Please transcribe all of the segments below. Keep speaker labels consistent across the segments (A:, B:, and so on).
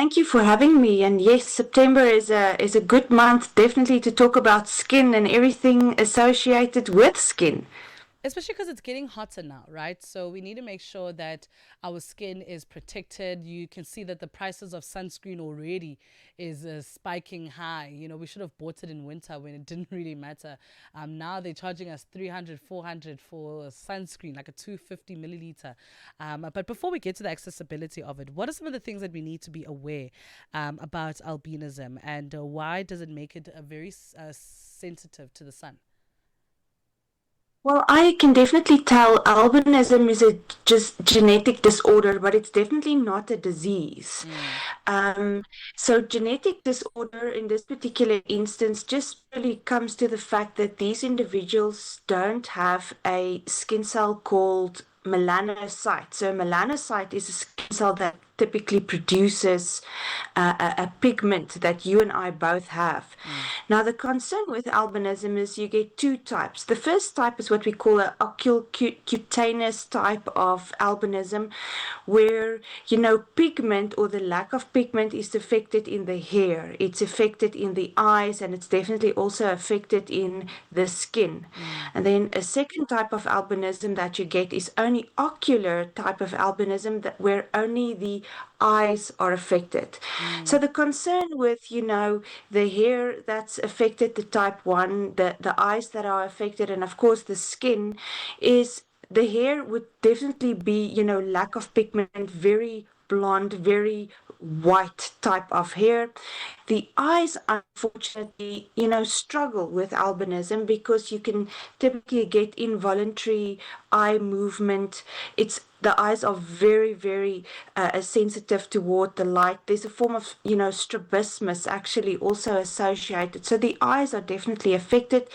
A: Thank you for having me. And yes, September is a good month definitely to talk about skin and everything associated with skin.
B: Especially because it's getting hotter now, right? So we need to make sure that our skin is protected. You can see that the prices of sunscreen already is spiking high. We should have bought it in winter when it didn't really matter. Now they're charging us 300, 400 for sunscreen, like a 250 milliliter. But before we get to the accessibility of it, what are some of the things that we need to be aware about albinism, and why does it make it very sensitive to the sun?
A: Well, I can definitely tell albinism is a just genetic disorder, but it's definitely not a disease.
B: Mm.
A: Um, so genetic disorder in this particular instance just really comes to the fact that these individuals don't have a skin cell called melanocyte. So melanocyte is a skin cell that typically produces a pigment that you and I both have.
B: Mm.
A: Now, the concern with albinism is you get two types. The first type is what we call an oculocutaneous type of albinism, where, pigment or the lack of pigment is affected in the hair, it's affected in the eyes, and it's definitely also affected in the skin.
B: Mm.
A: And then a second type of albinism that you get is only ocular type of albinism, that where only the eyes are affected. So
B: Mm.
A: the concern with, the hair that's affected, the type 1, the eyes that are affected, and of course the skin, is the hair would definitely be, lack of pigment, very blonde, very white type of hair. The eyes, unfortunately, struggle with albinism because you can typically get involuntary eye movement. It's the eyes are very, very sensitive toward the light. There's a form of, strabismus actually also associated. So the eyes are definitely affected.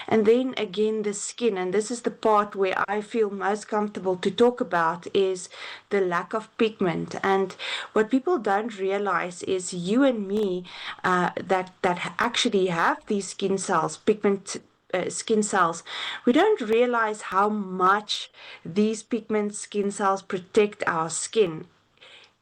A: And then again, the skin, and this is the part where I feel most comfortable to talk about, is the lack of pigment. And what people don't realize is you and me that actually have these skin cells, pigment skin cells, we don't realize how much these pigment skin cells protect our skin.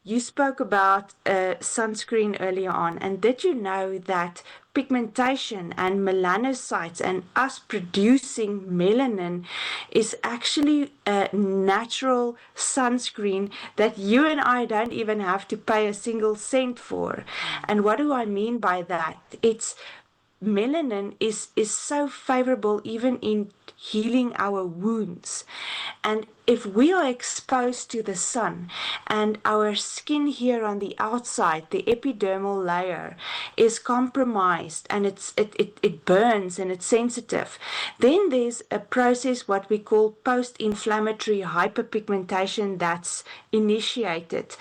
A: You spoke about sunscreen earlier on, and did you know that pigmentation and melanocytes and us producing melanin is actually a natural sunscreen that you and I don't even have to pay a single cent for?
B: Mm.
A: And what do I mean by that? It's melanin is so favorable even in healing our wounds. And if we are exposed to the sun and our skin here on the outside, the epidermal layer, is compromised and it burns and it's sensitive, then there's a process what we call post-inflammatory hyperpigmentation that's initiated.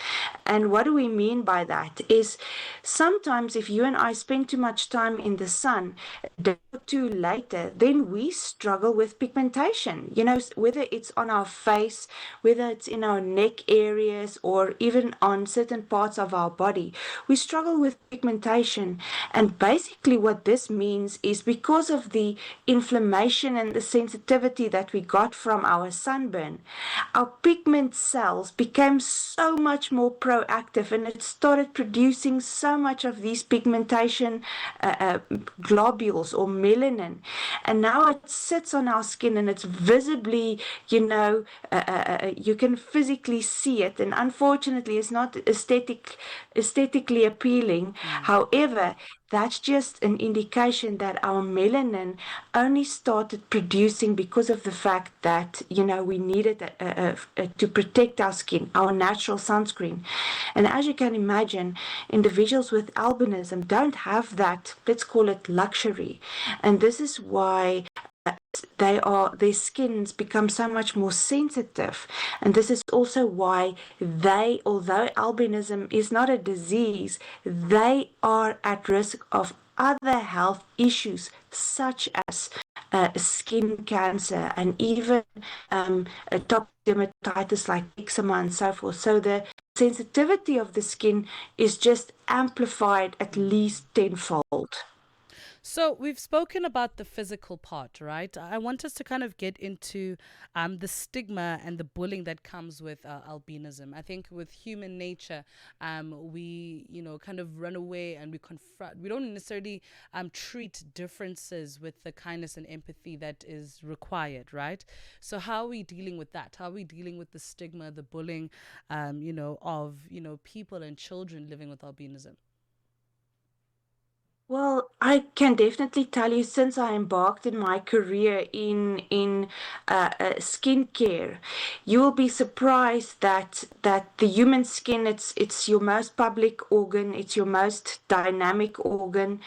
A: And what do we mean by that is sometimes if you and I spend too much time in the sun, a day or two later, then we struggle with pigmentation. Whether it's on our face, whether it's in our neck areas, or even on certain parts of our body, we struggle with pigmentation. And basically, what this means is because of the inflammation and the sensitivity that we got from our sunburn, our pigment cells became so much more proactive and it started producing so much of these pigmentation globules or melanin. And now it sits on our skin and it's visibly, you can physically see it. And unfortunately, it's not aesthetically appealing.
B: Mm.
A: However, that's just an indication that our melanin only started producing because of the fact that, we needed to protect our skin, our natural sunscreen. And as you can imagine, individuals with albinism don't have that, let's call it luxury. And this is why their skins become so much more sensitive, and this is also why although albinism is not a disease, they are at risk of other health issues such as skin cancer and even atopic dermatitis like eczema and so forth. So the sensitivity of the skin is just amplified at least tenfold.
B: So we've spoken about the physical part, right? I want us to kind of get into the stigma and the bullying that comes with albinism. I think with human nature, we kind of run away and we confront. We don't necessarily treat differences with the kindness and empathy that is required, right? So how are we dealing with that? How are we dealing with the stigma, the bullying, of people and children living with albinism?
A: Well, I can definitely tell you since I embarked in my career in skincare, you will be surprised that the human skin it's your most public organ, it's your most dynamic organ.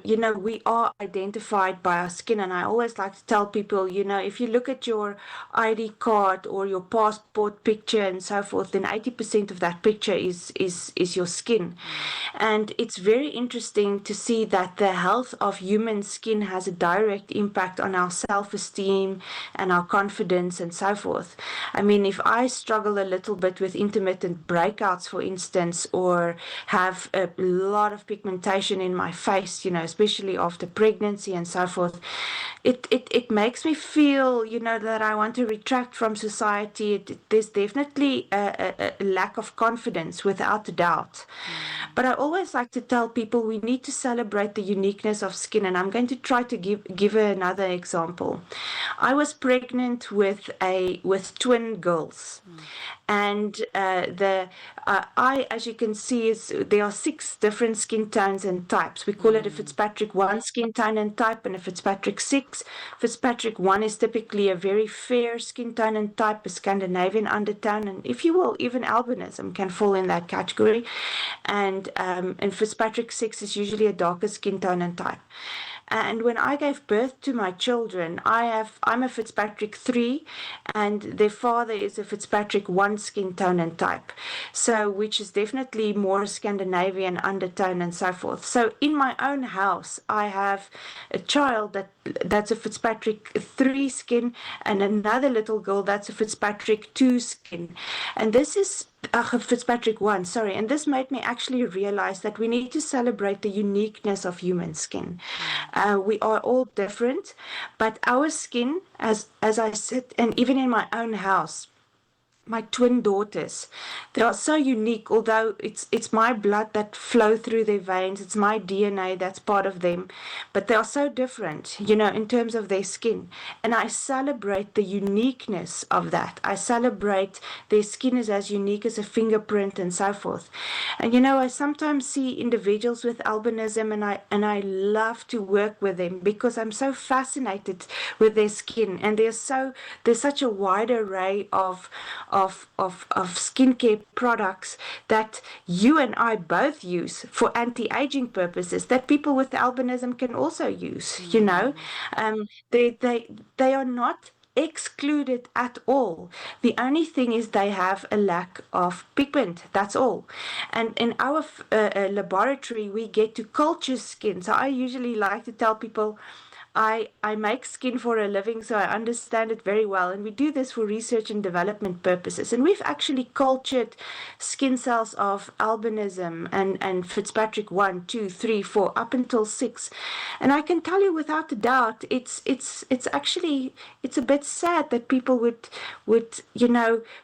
A: We are identified by our skin, and I always like to tell people, if you look at your ID card or your passport picture and so forth, then 80% of that picture is your skin. And it's very interesting to see that the health of human skin has a direct impact on our self-esteem and our confidence and so forth. I mean, if I struggle a little bit with intermittent breakouts, for instance, or have a lot of pigmentation in my face, especially after pregnancy and so forth, it makes me feel, that I want to retract from society. There's definitely a lack of confidence, without a doubt. But I always like to tell people we need to celebrate the uniqueness of skin, and I'm going to try to give another example. I was pregnant with twin girls, and the I, as you can see, is there are 6 different skin tones and types. We call it a Fitzpatrick 1 skin tone and type, and a Fitzpatrick 6. Fitzpatrick 1 is typically a very fair skin tone and type, a Scandinavian undertone, and if you will, even albinism can fall in that category. And Fitzpatrick 6 is usually a darker skin tone and type. And when I gave birth to my children, I'm a Fitzpatrick 3, and their father is a Fitzpatrick 1 skin tone and type. So, which is definitely more Scandinavian undertone and so forth. So in my own house, I have a child that's a Fitzpatrick 3 skin, and another little girl that's a Fitzpatrick 2 skin. And this is Fitzpatrick 1, sorry. And this made me actually realize that we need to celebrate the uniqueness of human skin. We are all different, but our skin, as I said, and even in my own house, my twin daughters, they are so unique. Although it's my blood that flow through their veins, it's my DNA that's part of them, but they are so different, in terms of their skin. And I celebrate the uniqueness of that. I celebrate their skin is as unique as a fingerprint and so forth. And I sometimes see individuals with albinism, and I love to work with them because I'm so fascinated with their skin, and there's such a wide array of skincare products that you and I both use for anti-aging purposes that people with albinism can also use. They are not excluded at all. The only thing is they have a lack of pigment. That's all. And in our laboratory, we get to culture skin. So I usually like to tell people I make skin for a living, so I understand it very well. And we do this for research and development purposes. And we've actually cultured skin cells of albinism and Fitzpatrick 1, 2, 3, 4, up until 6. And I can tell you without a doubt, it's actually it's a bit sad that people would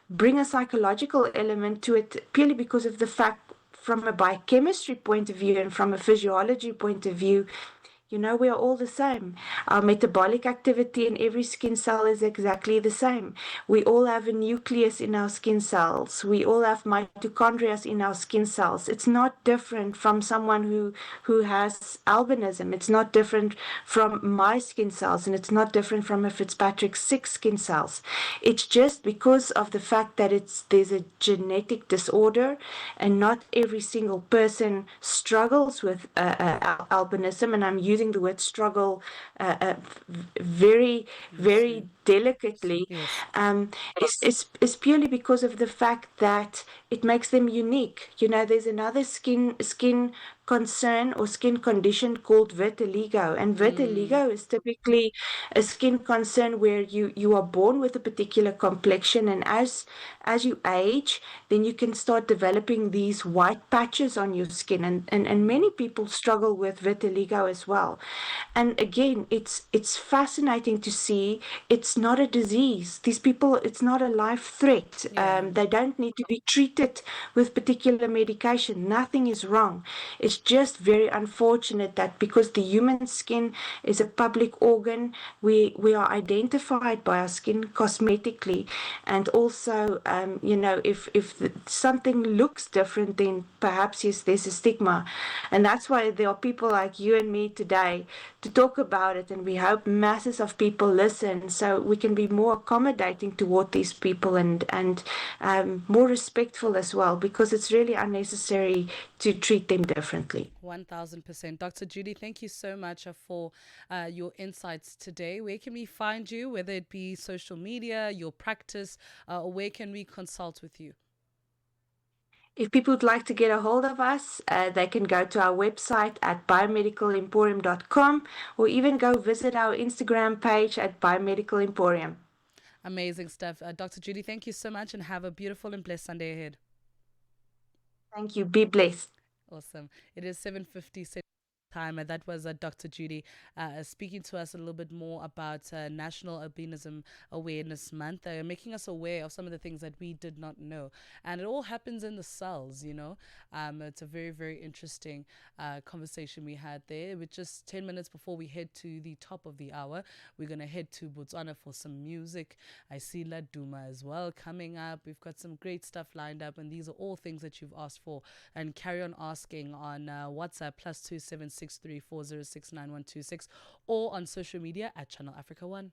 A: bring a psychological element to it purely because of the fact from a biochemistry point of view and from a physiology point of view, we are all the same. Our metabolic activity in every skin cell is exactly the same. We all have a nucleus in our skin cells. We all have mitochondria in our skin cells. It's not different from someone who has albinism. It's not different from my skin cells, and it's not different from a Fitzpatrick 6 skin cells. It's just because of the fact that there's a genetic disorder, and not every single person struggles with albinism, and I'm using the word struggle very, very delicately.
B: Yes.
A: Is purely because of the fact that it makes them unique. There's another skin concern or skin condition called vitiligo, and
B: Mm,
A: vitiligo is typically a skin concern where you are born with a particular complexion, and as you age, then you can start developing these white patches on your skin, and many people struggle with vitiligo as well. And again, it's fascinating to see it's not a disease. These people, it's not a life threat.
B: yeah.
A: They don't need to be treated with particular medication. Nothing is wrong. It's just very unfortunate that because the human skin is a public organ, we are identified by our skin cosmetically, and also, if something looks different, then perhaps yes, there's a stigma, and that's why there are people like you and me today to talk about it, and we hope masses of people listen so we can be more accommodating toward these people, and more respectful as well, because it's really unnecessary to treat them differently.
B: 1000%. Dr. Judey, thank you so much for your insights today. Where can we find you, whether it be social media, your practice, or where can we consult with you?
A: If people would like to get a hold of us, they can go to our website at biomedicalemporium.com, or even go visit our Instagram page at Biomedical Emporium.
B: Amazing stuff. Dr. Judey, thank you so much and have a beautiful and blessed Sunday ahead.
A: Thank you. Be blessed.
B: Awesome. It is 7:50 time, and that was Dr. Judey speaking to us a little bit more about National Albinism Awareness Month, making us aware of some of the things that we did not know. And it all happens in the cells, you know. It's a very, very interesting conversation we had there. With just 10 minutes before we head to the top of the hour, we're going to head to Botswana for some music. I see La Duma as well coming up. We've got some great stuff lined up, and these are all things that you've asked for. And carry on asking on WhatsApp +27634069126, or on social media at Channel Africa 1.